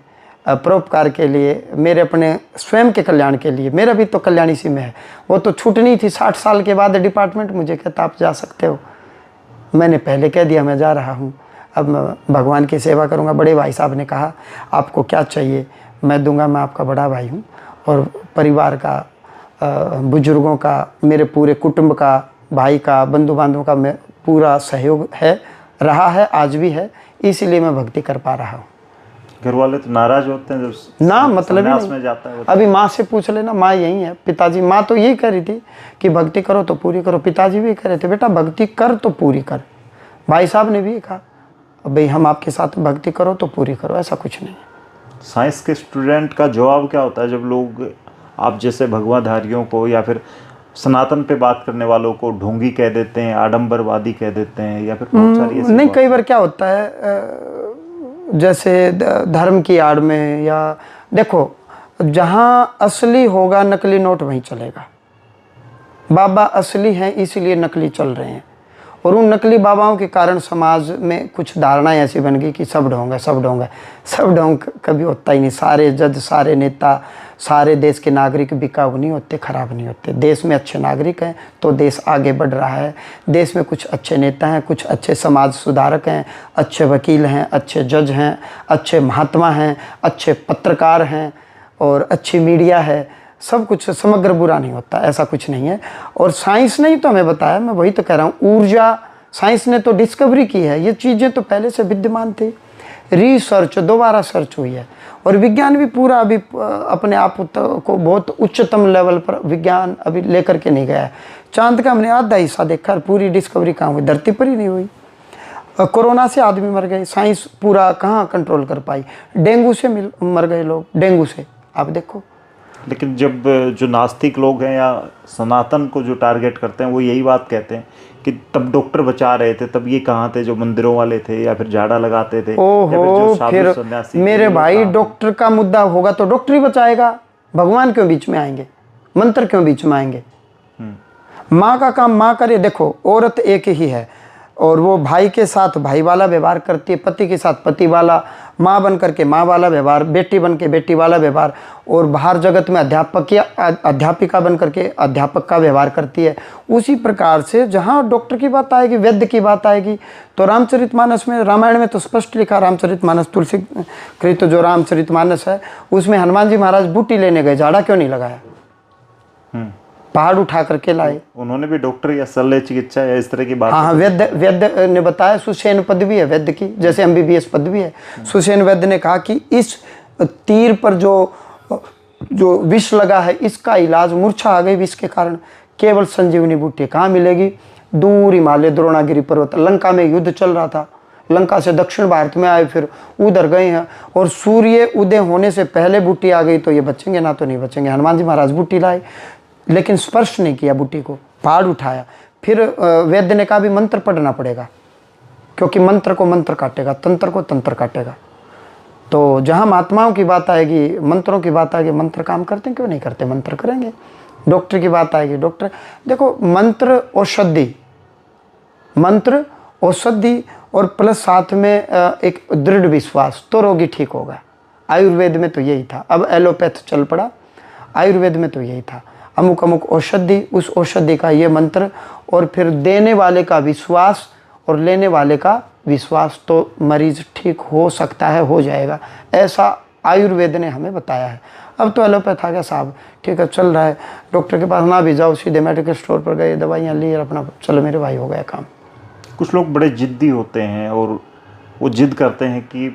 परोपकार के लिए, मेरे अपने स्वयं के कल्याण के लिए, मेरा भी तो कल्याण इसी में है। वो तो छूटनी थी 60 साल के बाद डिपार्टमेंट मुझे कहता आप जा सकते हो। मैंने पहले कह दिया मैं जा रहा हूँ, अब मैं भगवान की सेवा करूँगा। बड़े भाई साहब ने कहा आपको क्या चाहिए, मैं दूंगा, मैं आपका बड़ा भाई हूँ, और परिवार का, बुजुर्गों का, मेरे पूरे कुटुंब का, भाई का, बंधु बांधवों का मैं पूरा सहयोग है, रहा है, आज भी है, इसीलिए मैं भक्ति कर पा रहा हूँ। घर वाले तो नाराज होते हैं जब ना, मतलब ही नहीं। में जाता है। अभी माँ से पूछ लेना, माँ यही है, पिताजी, माँ तो यही कह रही थी कि भक्ति करो तो पूरी करो, पिताजी भी कह रहे थे बेटा भक्ति कर तो पूरी कर। भाई साहब ने भी कहा भाई हम आपके साथ, भक्ति करो तो पूरी करो, ऐसा कुछ नहीं है। साइंस के स्टूडेंट का जवाब क्या होता है जब लोग आप जैसे भगवाधारियों को या फिर सनातन पे बात करने वालों को ढोंगी कह देते हैं, आडंबरवादी कह देते हैं, या फिर बहुत सारी ऐसी नहीं, कई बार क्या होता है, जैसे धर्म की आड़ में, या देखो जहाँ असली होगा नकली नोट वहीं चलेगा। बाबा असली हैं इसीलिए नकली चल रहे हैं, और उन नकली बाबाओं के कारण समाज में कुछ धारणाएं ऐसी बन गई कि सब ढोंग है, सब ढोंग है। सब ढोंग कभी होता ही नहीं। सारे जज, सारे नेता, सारे देश के नागरिक बिकाऊ नहीं होते, खराब नहीं होते। देश में अच्छे नागरिक हैं तो देश आगे बढ़ रहा है। देश में कुछ अच्छे नेता हैं, कुछ अच्छे समाज सुधारक हैं, अच्छे वकील हैं, अच्छे जज हैं, अच्छे महात्मा हैं, अच्छे पत्रकार हैं, और अच्छी मीडिया है। सब कुछ समग्र बुरा नहीं होता, ऐसा कुछ नहीं है। और साइंस ने ही तो हमें बताया, मैं वही तो कह रहा हूँ, ऊर्जा साइंस ने तो डिस्कवरी की है। ये चीज़ें तो पहले से विद्यमान थी, रिसर्च दोबारा सर्च हुई है, और विज्ञान भी पूरा अभी अपने आप को बहुत उच्चतम लेवल पर विज्ञान अभी लेकर के नहीं गया है। चांद का हमने आधा हिस्सा देखा, पूरी डिस्कवरी कहाँ हुई, धरती पर ही नहीं हुई। कोरोना से आदमी मर गए, साइंस पूरा कहाँ कंट्रोल कर पाई। डेंगू से मर गए लोग, डेंगू से, आप देखो। लेकिन जब जो नास्तिक लोग हैं या सनातन को जो टारगेट करते हैं वो यही बात कहते हैं कि तब डॉक्टर बचा रहे थे, तब ये कहाँ थे जो मंदिरों वाले थे या फिर झाड़ा लगाते थे। ओहो, फिर मेरे भाई डॉक्टर का मुद्दा होगा तो डॉक्टर ही बचाएगा। भगवान क्यों बीच में आएंगे, मंत्र क्यों बीच में आएंगे। माँ का काम माँ करे। देखो औरत एक ही है, और वो भाई के साथ भाई वाला व्यवहार करती है, पति के साथ पति वाला, माँ बन करके माँ वाला व्यवहार, बेटी बन के बेटी वाला व्यवहार, और बाहर जगत में अध्यापक या अध्यापिका बन करके अध्यापक का व्यवहार करती है। उसी प्रकार से जहाँ डॉक्टर की बात आएगी, वैद्य की बात आएगी, तो रामचरितमानस में, रामायण में तो स्पष्ट लिखा, रामचरितमानस तुलसी कृत जो रामचरितमानस है, उसमें हनुमान जी महाराज बूटी लेने गए, झाड़ा क्यों नहीं लगाया। पहाड़ उठा करके लाए। उन्होंने भी डॉक्टर या शल्य चिकित्सा या इस तरह की बात? हाँ, वैद्य ने बताया, सुसेन पदवी है वैद्य की, जैसे MBBS पदवी है। सुसेन वैद्य ने कहा कि इस तीर पर जो विष लगा है, इसका इलाज, मूर्छा आ गई विष के कारण, केवल संजीवनी बूटी कहाँ मिलेगी? दूर हिमालय, द्रोणागिरी पर्वत, लंका में युद्ध चल रहा था, लंका से दक्षिण भारत में आए, फिर उधर गए हैं, और सूर्य उदय होने से पहले बूटी आ गई तो ये बचेंगे ना, तो नहीं बचेंगे। हनुमान जी महाराज बूटी लाए, लेकिन स्पर्श नहीं किया बूटी को, पहाड़ उठाया। फिर वैद्य ने कहा भी मंत्र पढ़ना पड़ेगा, क्योंकि मंत्र को मंत्र काटेगा, तंत्र को तंत्र काटेगा। तो जहाँ महात्माओं की बात आएगी, मंत्रों की बात आएगी, मंत्र काम करते हैं, क्यों नहीं करते? मंत्र करेंगे। डॉक्टर की बात आएगी, डॉक्टर, देखो मंत्र औषधि और प्लस साथ में एक दृढ़ विश्वास, तो रोगी ठीक होगा। आयुर्वेद में तो यही था, अब एलोपैथ चल पड़ा, आयुर्वेद में तो यही था, अमुक अमुक औषधि, उस औषधि का ये मंत्र, और फिर देने वाले का विश्वास और लेने वाले का विश्वास, तो मरीज ठीक हो सकता है, हो जाएगा, ऐसा आयुर्वेद ने हमें बताया है। अब तो एलोपैथ आ गया साहब, ठीक है चल रहा है, डॉक्टर के पास ना भी जाओ, सीधे मेडिकल स्टोर पर गए, दवाइयाँ ली और अपना चलो मेरे भाई हो गया काम। कुछ लोग बड़े जिद्दी होते हैं और वो जिद करते हैं कि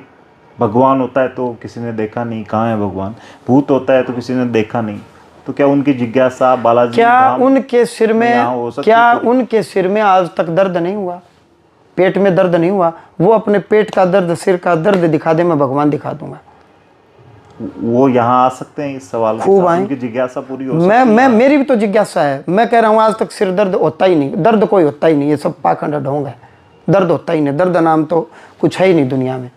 भगवान होता है तो किसी ने देखा नहीं, कहाँ है भगवान? भूत होता है तो किसी ने देखा नहीं, तो क्या उनकी जिज्ञासा बालाजी क्या उनके सिर में आज तक दर्द नहीं हुआ? पेट में दर्द नहीं हुआ? वो अपने पेट का दर्द, सिर का दर्द दिखा दे, मैं भगवान दिखा दूंगा। वो यहाँ आ सकते हैं इस सवाल के साथ, उनकी जिज्ञासा पूरी हो सकती है। मेरी भी तो जिज्ञासा है। मैं कह रहा हूँ आज तक सिर दर्द होता ही नहीं, दर्द कोई होता ही नहीं, ये सब पाखंड ढोंग है, दर्द होता ही नहीं, दर्द नाम तो कुछ है ही नहीं दुनिया में।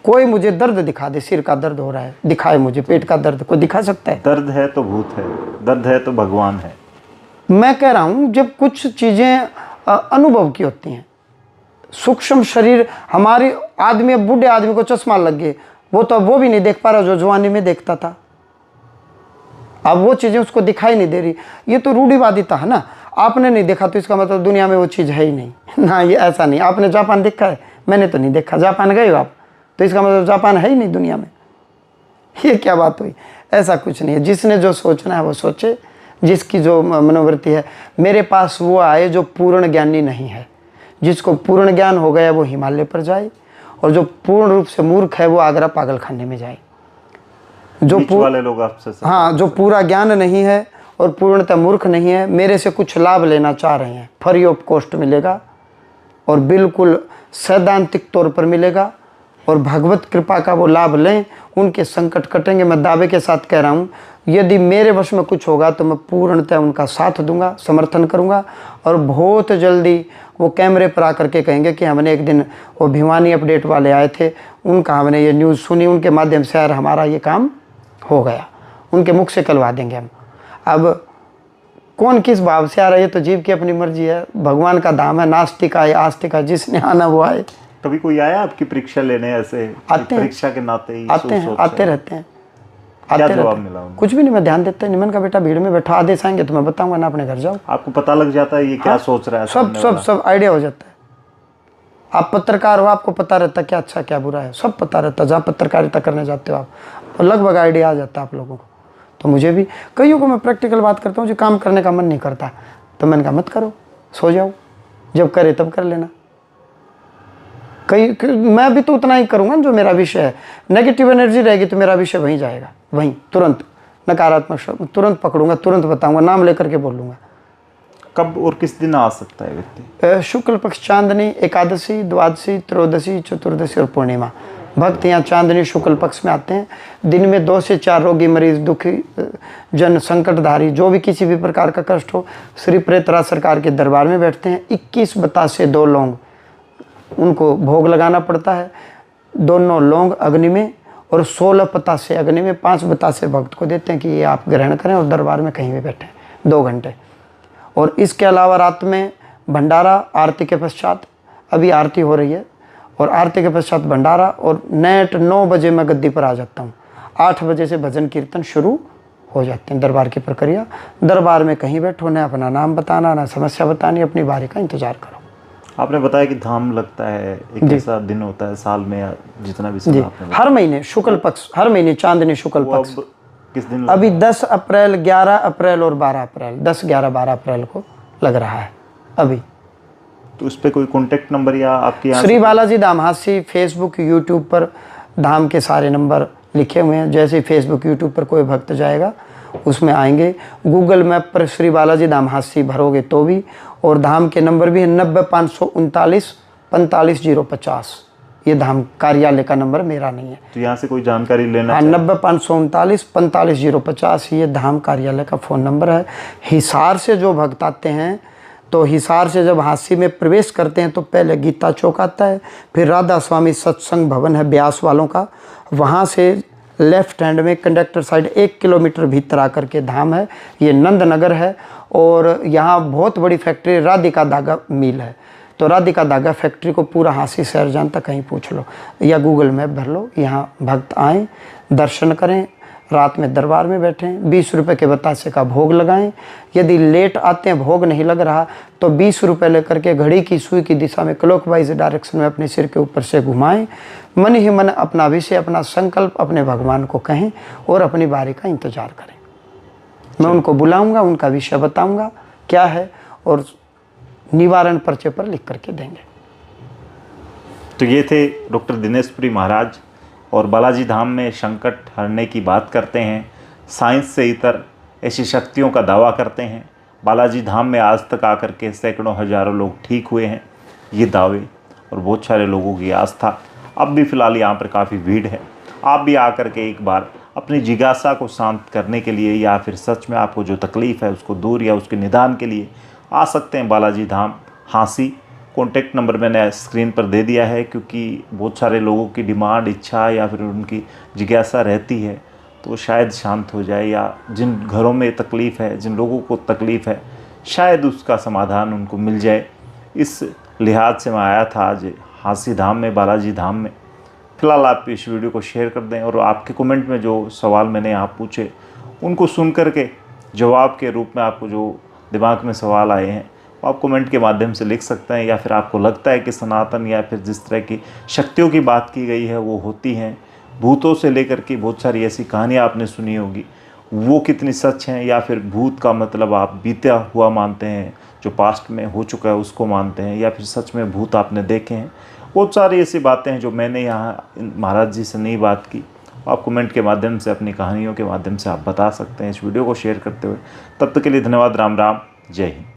कोई मुझे दर्द दिखा दे, सिर का दर्द हो रहा है, दिखाए मुझे पेट का दर्द, कोई दिखा सकता है? दर्द है तो भूत है, दर्द है तो भगवान है। मैं कह रहा हूँ जब कुछ चीज़ें अनुभव की होती हैं, सूक्ष्म शरीर, हमारे आदमी, बूढ़े आदमी को चश्मा लग गए, वो भी नहीं देख पा रहा जो जवानी में देखता था। अब वो चीज़ें उसको दिखाई नहीं दे रही, ये तो रूढ़िवादिता है ना। आपने नहीं देखा तो इसका मतलब दुनिया में वो चीज़ है ही नहीं ना, ये ऐसा नहीं। आपने जापान देखा है? मैंने तो नहीं देखा। जापान गए हो आप तो इसका मतलब जापान है ही नहीं दुनिया में। ये क्या बात हुई? ऐसा कुछ नहीं है। जिसने जो सोचना है वो सोचे, जिसकी जो मनोवृत्ति है। मेरे पास वो आए जो पूर्ण ज्ञानी नहीं है, जिसको पूर्ण ज्ञान हो गया वो हिमालय पर जाए, और जो पूर्ण रूप से मूर्ख है वो आगरा पागल खाने में जाए। जो वाले लोग आपसे, हाँ, जो पूरा ज्ञान नहीं है और पूर्णतः मूर्ख नहीं है, मेरे से कुछ लाभ लेना चाह रहे हैं, फ्री ऑफ कॉस्ट मिलेगा और बिल्कुल सैद्धांतिक तौर पर मिलेगा, और भगवत कृपा का वो लाभ लें, उनके संकट कटेंगे। मैं दावे के साथ कह रहा हूँ, यदि मेरे वश में कुछ होगा तो मैं पूर्णतः उनका साथ दूंगा, समर्थन करूंगा, और बहुत जल्दी वो कैमरे पर आकर के कहेंगे कि हमने एक दिन वो भिवानी अपडेट वाले आए थे, उनका हमने ये न्यूज़ सुनी, उनके माध्यम से यार हमारा ये काम हो गया, उनके मुख से करवा देंगे हम। अब कौन किस भाव से आ रहा है, ये तो जीव की अपनी मर्जी है, भगवान का धाम है, नास्तिक आए आस्तिक आए, जिसने आना वो आए। कभी कोई आया आपकी परीक्षा लेने? ऐसे आते परीक्षा के नाते ही आते हैं, आते रहते हैं। क्या जवाब मिला उनको? कुछ भी नहीं, मैं ध्यान देता नहीं। मैंने कहा बेटा भीड़ में बैठा, आदेश आएंगे तो मैं बताऊंगा ना, अपने घर जाओ। आपको पता लग जाता है ये क्या सोच रहा है? सब आइडिया हो जाता है। आप पत्रकार हो, आपको पता रहता है क्या अच्छा क्या बुरा है, सब पता रहता है। जहाँ पत्रकारिता करने जाते हो आप, और लगभग आइडिया आ जाता है आप लोगों को। तो मुझे भी, कईयों को मैं प्रैक्टिकल बात करता हूँ, जो काम करने का मन नहीं करता, तो मैंने कहा मत करो, सो जाओ, जब करे तब कर लेना। मैं भी तो उतना ही करूँगा जो मेरा विषय है। नेगेटिव एनर्जी रहेगी तो मेरा विषय वहीं जाएगा, वहीं तुरंत नकारात्मक शब्द तुरंत पकड़ूंगा, तुरंत बताऊंगा, नाम लेकर के बोलूँगा। कब और किस दिन आ सकता है व्यक्ति? शुक्ल पक्ष चांदनी, एकादशी, द्वादशी, त्रयोदशी, चतुर्दशी और पूर्णिमा। भक्त यहाँ चांदनी शुक्ल पक्ष में आते हैं। दिन में 2 से 4 रोगी, मरीज, दुखी जन, संकटधारी, जो भी किसी भी प्रकार का कष्ट हो, श्री प्रेतराज सरकार के दरबार में बैठते हैं। 21 बतासे 2 लौंग उनको भोग लगाना पड़ता है, दोनों लौंग अग्नि में, और 16 बतासे अग्नि में, 5 बतासे भक्त को देते हैं कि ये आप ग्रहण करें और दरबार में कहीं भी बैठें 2 घंटे। और इसके अलावा रात में भंडारा, आरती के पश्चात, अभी आरती हो रही है, और आरती के पश्चात भंडारा, और नेट 9 बजे मैं गद्दी पर आ जाता हूँ। 8 बजे से भजन कीर्तन शुरू हो जाते हैं। दरबार की प्रक्रिया, दरबार में कहीं बैठो, न अपना नाम बताना, ना समस्या बतानी, अपनी बारी का इंतजार करो। आपने बताया कि धाम लगता है, एक ऐसा दिन होता है साल में या जितना भी समय आपने हर महीने शुक्ल पक्ष, हर महीने चांदनी शुक्ल पक्ष। किस दिन अभी 10 अप्रैल, 11 अप्रैल और 12 अप्रैल, 10, 11, 12 अप्रैल को लग रहा है अभी। तो उस पर कोई कॉन्टेक्ट नंबर या आपके यहाँ श्री बालाजी धाम हांसी फेसबुक यूट्यूब पर धाम के सारे नंबर लिखे हुए हैं। जैसे फेसबुक यूट्यूब पर कोई भक्त जाएगा उसमें आएंगे, गूगल मैप पर श्री बालाजी धाम हांसी भरोगे तो भी, और धाम के नंबर भी है 90-539 45 050। ये धाम कार्यालय का नंबर मेरा नहीं है। तो यहाँ से कोई जानकारी लेना हाँ, 90-539 45 050 ये धाम कार्यालय का फ़ोन नंबर है। हिसार से जो भक्त आते हैं तो हिसार से जब हांसी में प्रवेश करते हैं तो पहले गीता चौक आता है, फिर राधा स्वामी सत्संग भवन है ब्यास वालों का, वहाँ से लेफ्ट हैंड में कंडक्टर साइड 1 किलोमीटर भीतर आकर के धाम है। ये नंदनगर है और यहाँ बहुत बड़ी फैक्ट्री राधिका धागा मिल है। तो राधिका धागा फैक्ट्री को पूरा हांसी शहर जानता, कहीं पूछ लो या गूगल मैप भर लो। यहाँ भक्त आएँ, दर्शन करें, रात में दरबार में बैठें, 20 रुपये के बतासे का भोग लगाएं। यदि लेट आते हैं, भोग नहीं लग रहा, तो 20 रुपये लेकर के घड़ी की सुई की दिशा में क्लॉकवाइज डायरेक्शन में अपने सिर के ऊपर से घुमाएं। मन ही मन अपना विषय, अपना संकल्प अपने भगवान को कहें और अपनी बारी का इंतजार करें। मैं उनको बुलाऊंगा, उनका विषय बताऊंगा क्या है और निवारण पर्चे पर लिख करके देंगे। तो ये थे डॉक्टर दिनेशपुरी महाराज, और बालाजी धाम में संकट हरने की बात करते हैं, साइंस से इतर ऐसी शक्तियों का दावा करते हैं। बालाजी धाम में आज तक आकर के सैकड़ों हजारों लोग ठीक हुए हैं, ये दावे और बहुत सारे लोगों की आस्था। अब भी फ़िलहाल यहाँ पर काफ़ी भीड़ है। आप भी आकर के एक बार अपनी जिज्ञासा को शांत करने के लिए या फिर सच में आपको जो तकलीफ़ है उसको दूर या उसके निदान के लिए आ सकते हैं बालाजी धाम हांसी। कॉन्टैक्ट नंबर मैंने स्क्रीन पर दे दिया है, क्योंकि बहुत सारे लोगों की डिमांड, इच्छा या फिर उनकी जिज्ञासा रहती है तो शायद शांत हो जाए, या जिन घरों में तकलीफ़ है, जिन लोगों को तकलीफ़ है, शायद उसका समाधान उनको मिल जाए। इस लिहाज से मैं आया था आज हांसी धाम में, बालाजी धाम में। फ़िलहाल आप इस वीडियो को शेयर कर दें और आपके कमेंट में जो सवाल मैंने यहाँ पूछे उनको सुन कर के जवाब के रूप में आपको जो दिमाग में सवाल आए हैं आप कमेंट के माध्यम से लिख सकते हैं। या फिर आपको लगता है कि सनातन या फिर जिस तरह की शक्तियों की बात की गई है वो होती हैं, भूतों से लेकर के बहुत सारी ऐसी कहानियाँ आपने सुनी होगी, वो कितनी सच हैं, या फिर भूत का मतलब आप बीता हुआ मानते हैं, जो पास्ट में हो चुका है उसको मानते हैं, या फिर सच में भूत आपने देखे हैं। बहुत सारी ऐसी बातें हैं जो मैंने यहाँ महाराज जी से नहीं बात की। आप कमेंट के माध्यम से, अपनी कहानियों के माध्यम से आप बता सकते हैं इस वीडियो को शेयर करते हुए। तब तक के लिए धन्यवाद। राम राम, जय हिंद।